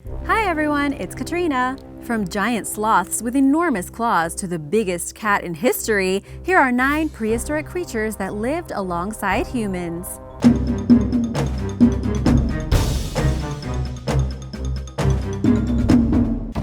Hi everyone, it's Katrina. From giant sloths with enormous claws to the biggest cat in history, here are 9 prehistoric creatures that lived alongside humans.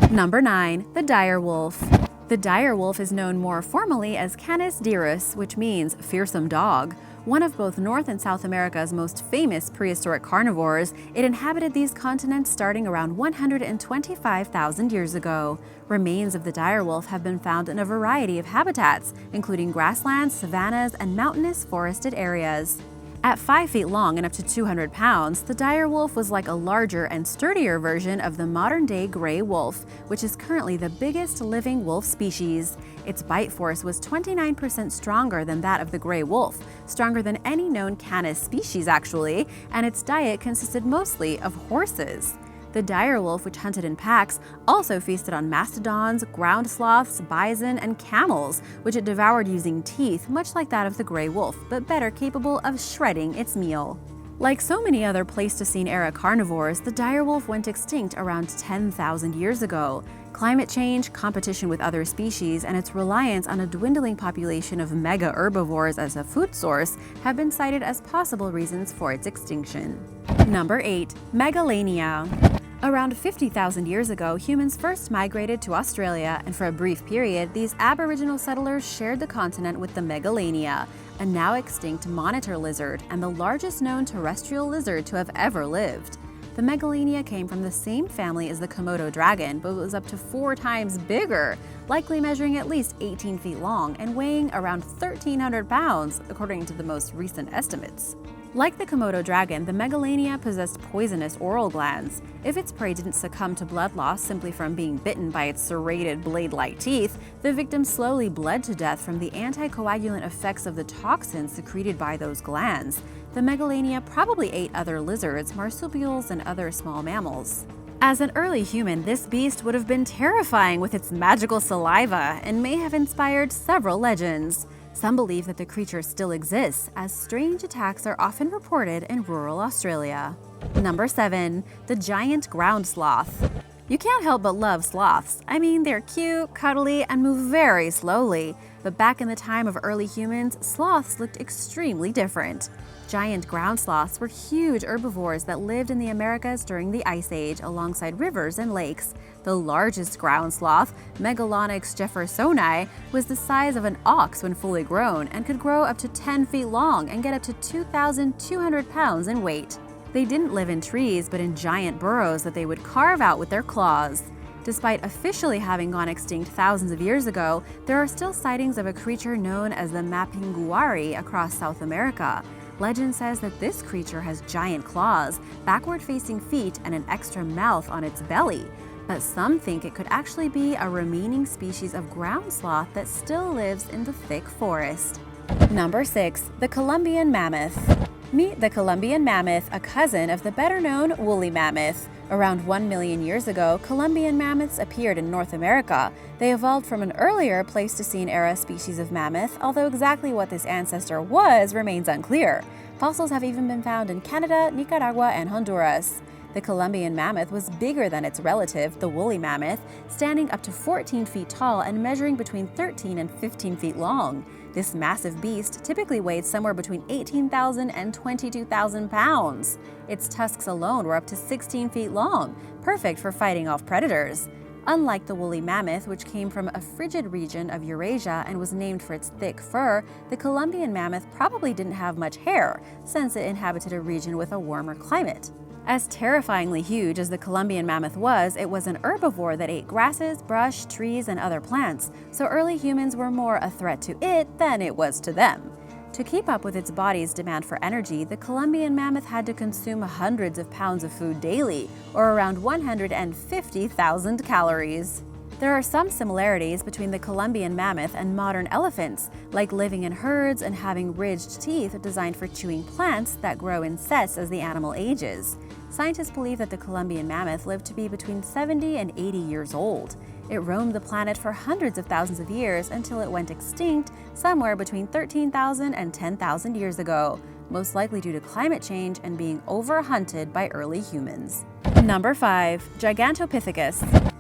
Number 9. The dire wolf. The dire wolf is known more formally as Canis dirus, which means fearsome dog. One of both North and South America's most famous prehistoric carnivores, it inhabited these continents starting around 125,000 years ago. Remains of the dire wolf have been found in a variety of habitats, including grasslands, savannas, and mountainous forested areas. At 5 feet long and up to 200 pounds, the dire wolf was like a larger and sturdier version of the modern-day gray wolf, which is currently the biggest living wolf species. Its bite force was 29% stronger than that of the gray wolf, stronger than any known Canis species actually, and its diet consisted mostly of horses. The dire wolf, which hunted in packs, also feasted on mastodons, ground sloths, bison, and camels, which it devoured using teeth, much like that of the gray wolf, but better capable of shredding its meal. Like so many other Pleistocene-era carnivores, the dire wolf went extinct around 10,000 years ago. Climate change, competition with other species, and its reliance on a dwindling population of mega-herbivores as a food source have been cited as possible reasons for its extinction. Number 8. Megalania. Around 50,000 years ago, humans first migrated to Australia, and for a brief period, these aboriginal settlers shared the continent with the Megalania, a now extinct monitor lizard and the largest known terrestrial lizard to have ever lived. The Megalania came from the same family as the Komodo dragon, but was up to 4 times bigger, likely measuring at least 18 feet long and weighing around 1,300 pounds, according to the most recent estimates. Like the Komodo dragon, the Megalania possessed poisonous oral glands. If its prey didn't succumb to blood loss simply from being bitten by its serrated blade-like teeth, the victim slowly bled to death from the anticoagulant effects of the toxins secreted by those glands. The Megalania probably ate other lizards, marsupials, and other small mammals. As an early human, this beast would have been terrifying with its magical saliva and may have inspired several legends. Some believe that the creature still exists, as strange attacks are often reported in rural Australia. Number 7. The giant ground sloth. You can't help but love sloths. I mean, they're cute, cuddly, and move very slowly. But back in the time of early humans, sloths looked extremely different. Giant ground sloths were huge herbivores that lived in the Americas during the Ice Age alongside rivers and lakes. The largest ground sloth, Megalonyx jeffersoni, was the size of an ox when fully grown and could grow up to 10 feet long and get up to 2,200 pounds in weight. They didn't live in trees, but in giant burrows that they would carve out with their claws. Despite officially having gone extinct thousands of years ago, there are still sightings of a creature known as the mapinguari across South America. Legend says that this creature has giant claws, backward-facing feet, and an extra mouth on its belly. But some think it could actually be a remaining species of ground sloth that still lives in the thick forest. Number 6. The Columbian Mammoth. Meet the Columbian mammoth, a cousin of the better-known woolly mammoth. Around 1 million years ago, Columbian mammoths appeared in North America. They evolved from an earlier Pleistocene-era species of mammoth, although exactly what this ancestor was remains unclear. Fossils have even been found in Canada, Nicaragua, and Honduras. The Columbian mammoth was bigger than its relative, the woolly mammoth, standing up to 14 feet tall and measuring between 13 and 15 feet long. This massive beast typically weighed somewhere between 18,000 and 22,000 pounds. Its tusks alone were up to 16 feet long, perfect for fighting off predators. Unlike the woolly mammoth, which came from a frigid region of Eurasia and was named for its thick fur, the Columbian mammoth probably didn't have much hair, since it inhabited a region with a warmer climate. As terrifyingly huge as the Columbian mammoth was, it was an herbivore that ate grasses, brush, trees, and other plants, so early humans were more a threat to it than it was to them. To keep up with its body's demand for energy, the Columbian mammoth had to consume hundreds of pounds of food daily, or around 150,000 calories. There are some similarities between the Columbian mammoth and modern elephants, like living in herds and having ridged teeth designed for chewing plants that grow in sets as the animal ages. Scientists believe that the Columbian mammoth lived to be between 70 and 80 years old. It roamed the planet for hundreds of thousands of years until it went extinct somewhere between 13,000 and 10,000 years ago. most likely due to climate change and being overhunted by early humans. Number 5. Gigantopithecus.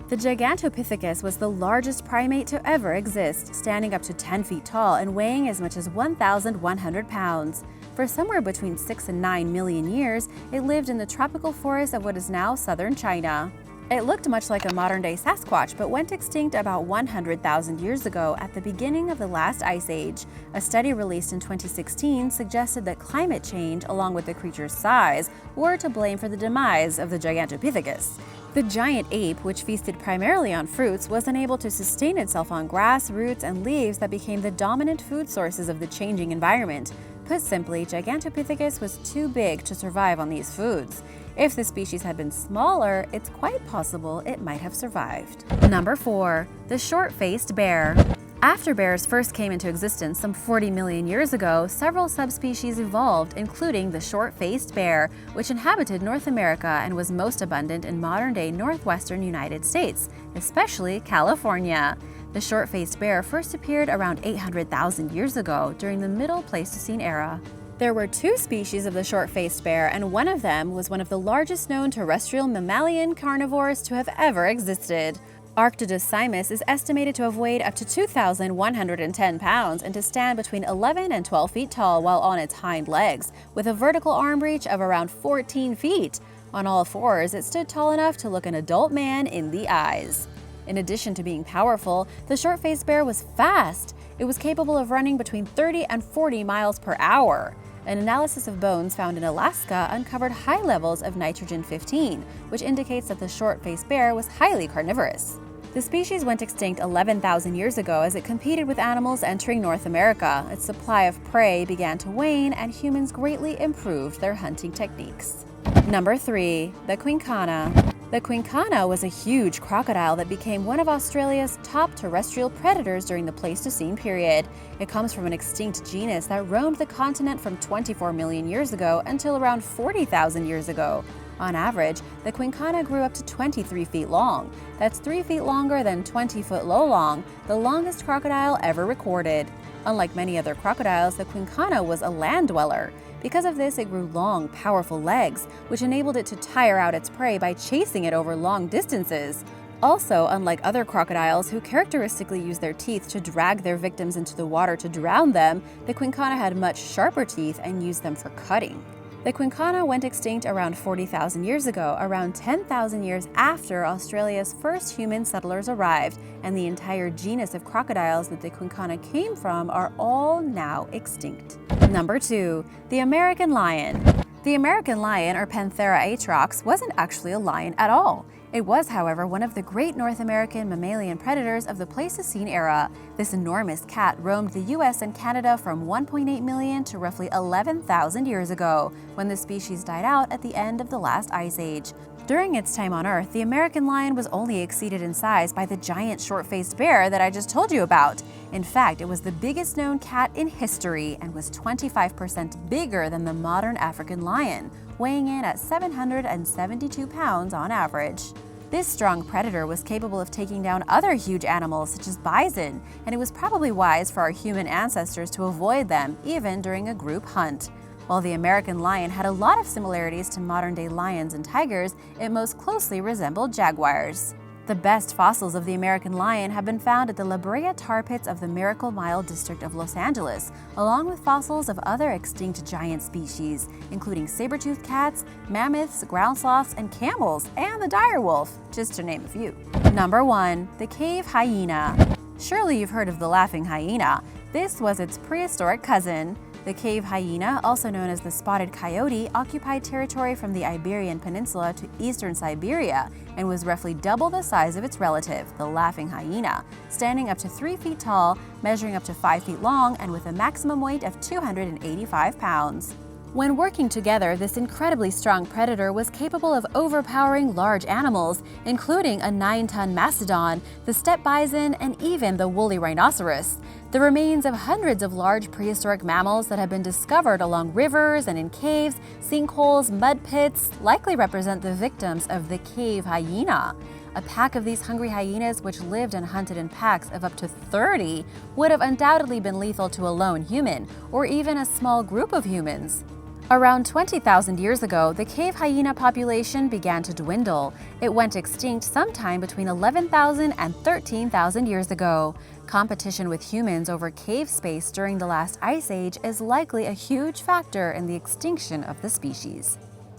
The Gigantopithecus was the largest primate to ever exist, standing up to 10 feet tall and weighing as much as 1,100 pounds. For somewhere between 6 and 9 million years, it lived in the tropical forest of what is now southern China. It looked much like a modern-day Sasquatch, but went extinct about 100,000 years ago at the beginning of the last ice age. A study released in 2016 suggested that climate change, along with the creature's size, were to blame for the demise of the Gigantopithecus. The giant ape, which feasted primarily on fruits, was unable to sustain itself on grass, roots, and leaves that became the dominant food sources of the changing environment. Put simply, Gigantopithecus was too big to survive on these foods. If the species had been smaller, it's quite possible it might have survived. Number 4. The short-faced bear. After bears first came into existence some 40 million years ago, several subspecies evolved, including the short-faced bear, which inhabited North America and was most abundant in modern-day northwestern United States, especially California. The short-faced bear first appeared around 800,000 years ago during the Middle Pleistocene era. There were 2 species of the short-faced bear, and one of them was one of the largest known terrestrial mammalian carnivores to have ever existed. Arctodus simus is estimated to have weighed up to 2,110 pounds and to stand between 11 and 12 feet tall while on its hind legs, with a vertical arm reach of around 14 feet. On all fours, it stood tall enough to look an adult man in the eyes. In addition to being powerful, the short-faced bear was fast. It was capable of running between 30 and 40 miles per hour. An analysis of bones found in Alaska uncovered high levels of nitrogen-15, which indicates that the short-faced bear was highly carnivorous. The species went extinct 11,000 years ago as it competed with animals entering North America. Its supply of prey began to wane, and humans greatly improved their hunting techniques. Number 3. The Quinkana. The Quinkana was a huge crocodile that became one of Australia's top terrestrial predators during the Pleistocene period. It comes from an extinct genus that roamed the continent from 24 million years ago until around 40,000 years ago. On average, the Quinkana grew up to 23 feet long. That's 3 feet longer than 20-foot low long, the longest crocodile ever recorded. Unlike many other crocodiles, the Quinkana was a land dweller. Because of this, it grew long, powerful legs, which enabled it to tire out its prey by chasing it over long distances. Also, unlike other crocodiles who characteristically use their teeth to drag their victims into the water to drown them, the Quinkana had much sharper teeth and used them for cutting. The Quinkana went extinct around 40,000 years ago, around 10,000 years after Australia's first human settlers arrived, and the entire genus of crocodiles that the Quinkana came from are all now extinct. Number 2. The American lion. The American lion, or Panthera atrox, wasn't actually a lion at all. It was, however, one of the great North American mammalian predators of the Pleistocene era. This enormous cat roamed the US and Canada from 1.8 million to roughly 11,000 years ago, when the species died out at the end of the last ice age. During its time on Earth, the American lion was only exceeded in size by the giant short-faced bear that I just told you about. In fact, it was the biggest known cat in history and was 25% bigger than the modern African lion, weighing in at 772 pounds on average. This strong predator was capable of taking down other huge animals such as bison, and it was probably wise for our human ancestors to avoid them, even during a group hunt. While the American lion had a lot of similarities to modern-day lions and tigers, it most closely resembled jaguars. The best fossils of the American lion have been found at the La Brea tar pits of the Miracle Mile district of Los Angeles, along with fossils of other extinct giant species, including saber-toothed cats, mammoths, ground sloths, and camels, and the dire wolf, just to name a few. Number 1. The cave hyena. Surely you've heard of the laughing hyena. This was its prehistoric cousin. The cave hyena, also known as the spotted coyote, occupied territory from the Iberian Peninsula to eastern Siberia and was roughly double the size of its relative, the laughing hyena, standing up to 3 feet tall, measuring up to 5 feet long, and with a maximum weight of 285 pounds. When working together, this incredibly strong predator was capable of overpowering large animals, including a 9-ton mastodon, the steppe bison, and even the woolly rhinoceros. The remains of hundreds of large prehistoric mammals that have been discovered along rivers and in caves, sinkholes, mud pits likely represent the victims of the cave hyena. A pack of these hungry hyenas, which lived and hunted in packs of up to 30, would have undoubtedly been lethal to a lone human, or even a small group of humans. Around 20,000 years ago, the cave hyena population began to dwindle. It went extinct sometime between 11,000 and 13,000 years ago. Competition with humans over cave space during the last ice age is likely a huge factor in the extinction of the species.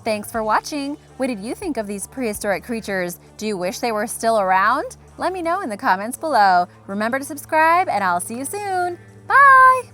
Thanks for watching! What did you think of these prehistoric creatures? Do you wish they were still around? Let me know in the comments below. Remember to subscribe, and I'll see you soon. Bye!